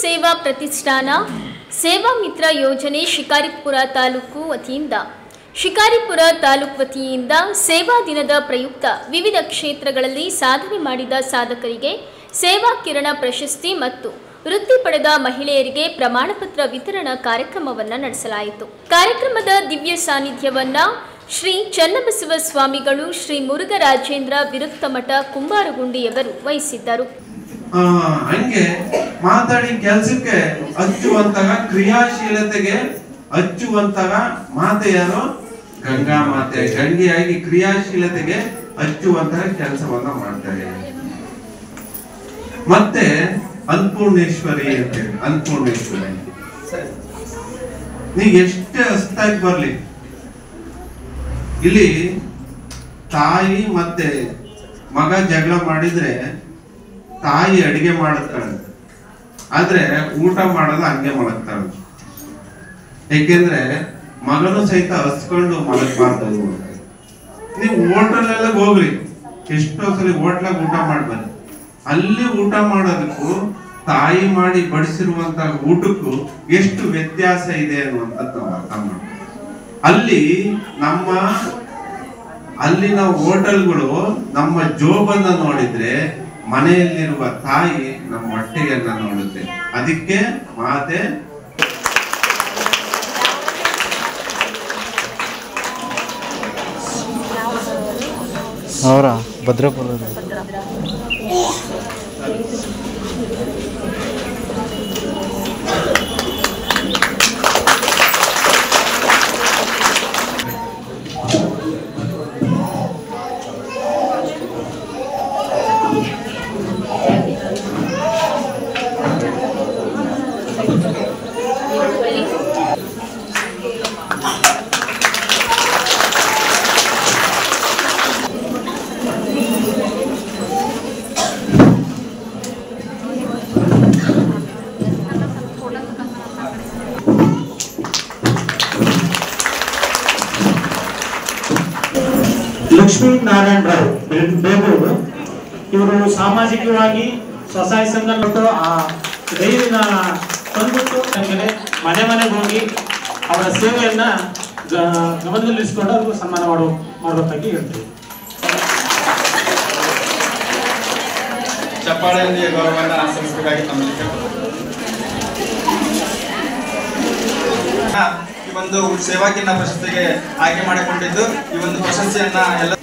ಸೇವಾ ಪ್ರತಿಷ್ಠಾನ ಸೇವಾ ಮಿತ್ರ ಯೋಜನೆ ಶಿಕಾರಿಪುರ ತಾಲೂಕು ವತಿಯಿಂದ ಸೇವಾ ದಿನದ ಪ್ರಯುಕ್ತ ವಿವಿಧ ಕ್ಷೇತ್ರಗಳಲ್ಲಿ ಸಾಧನೆ ಮಾಡಿದ ಸಾಧಕರಿಗೆ ಸೇವಾ ಕಿರಣ ಪ್ರಶಸ್ತಿ ಮತ್ತು ವೃತ್ತಿ ಪಡೆದ ಮಹಿಳೆಯರಿಗೆ ಪ್ರಮಾಣಪತ್ರ ವಿತರಣಾ ಕಾರ್ಯಕ್ರಮವನ್ನು ನಡೆಸಲಾಯಿತು. ಕಾರ್ಯಕ್ರಮದ ದಿವ್ಯ ಸಾನ್ನಿಧ್ಯವನ್ನ ಶ್ರೀ ಚನ್ನಬಸವ ಸ್ವಾಮಿಗಳು, ಶ್ರೀ ಮುರುಘರಾಜೇಂದ್ರ ವಿರಕ್ತ ಮಠ ಕುಂಬಾರಗುಂಡಿಯವರು ವಹಿಸಿದ್ದರು. ಹಂಗೆ ಮಾತಾಡಿ ಕೆಲಸಕ್ಕೆ ಹಚ್ಚುವಂತಹ ಕ್ರಿಯಾಶೀಲತೆಗೆ ಹಚ್ಚುವಂತಹ ಮಾತೆ ಯಾರು? ಗಂಗಾ ಮಾತೆ. ಗಂಗೆಯಾಗಿ ಕ್ರಿಯಾಶೀಲತೆಗೆ ಹಚ್ಚುವಂತಹ ಕೆಲಸವನ್ನ ಮಾಡ್ತಾರೆ. ಮತ್ತೆ ಅನ್ನಪೂರ್ಣೇಶ್ವರಿ ಅಂತೇಳಿ, ಅನ್ನಪೂರ್ಣೇಶ್ವರಿ ನೀ ಎಷ್ಟೇ ಹೊಸದಾಗಿ ಬರ್ಲಿ, ಇಲ್ಲಿ ತಾಯಿ ಮತ್ತೆ ಮಗ ಜಗಳ ಮಾಡಿದ್ರೆ ತಾಯಿ ಅಡಿಗೆ ಮಾಡುತ್ತಾಳೆ, ಆದ್ರೆ ಊಟ ಮಾಡೋದು ಹಂಗೆ ಮಲಗ್ತಾಳೆ. ಏಕೆಂದ್ರೆ ಮಗನು ಸಹಿತ ಹಸ್ಕೊಂಡು ಮಲಗಬಾರ್ದು. ನೀವು ಹೋಟೆಲ್ ಎಲ್ಲ ಹೋಗ್ರಿ, ಎಷ್ಟೋ ಸಲ ಹೋಟ್ಲಾಗ ಊಟ ಮಾಡ್ಬಾರ್ದು. ಅಲ್ಲಿ ಊಟ ಮಾಡೋದಕ್ಕೂ ತಾಯಿ ಮಾಡಿ ಬಡಿಸಿರುವಂತಹ ಊಟಕ್ಕೂ ಎಷ್ಟು ವ್ಯತ್ಯಾಸ ಇದೆ ಅನ್ನುವಂಥದ್ದು ನಾವು ಅರ್ಥ ಮಾಡ್ತೀವಿ. ಅಲ್ಲಿನ ಹೋಟೆಲ್ಗಳು ನಮ್ಮ ಜೋಬನ್ನ ನೋಡಿದ್ರೆ ಮನೆಯಲ್ಲಿರುವ ತಾಯಿ ನಮ್ಮ ಹೊಟ್ಟೆಯನ್ನ ನೋಡುತ್ತೆ. ಅದಕ್ಕೆ ಮಾತೆ ಅವರ ಭದ್ರಪುರ ಲಕ್ಷ್ಮೀ ನಾರಾಯಣ ರಾವ್ ಬೇಗೂರು ಇವರು ಸಾಮಾಜಿಕವಾಗಿ ಸ್ವಸಹಾಯ ಸಂಘ ಮತ್ತು ಆ ಧೈರ್ಯನ ತಂದುಬಿಟ್ಟು ನಮಗೆ ಮನೆ ಮನೆಗೆ ಹೋಗಿ ಅವರ ಸೇವೆಯನ್ನ ಗಮನದಲ್ಲಿರಿಸಿಕೊಂಡು ಅವ್ರಿಗೂ ಸನ್ಮಾನ ಮಾಡಬೇಕಾಗಿ ಹೇಳ್ತೀವಿ. ಚಪ್ಪಾಳೆಯಲ್ಲಿ ಗೌರವವನ್ನು ಸಲ್ಲಿಸಬೇಕಾಗಿ ತಮ್ಮಲ್ಲಿ ಈ ಒಂದು ಸೇವಾ ಕಿರಣ ಪ್ರಶಸ್ತಿಗೆ ಆಯ್ಕೆ ಮಾಡಿಕೊಂಡಿದ್ದು, ಈ ಒಂದು ಪ್ರಶಸ್ತಿಯನ್ನ ಎಲ್ಲ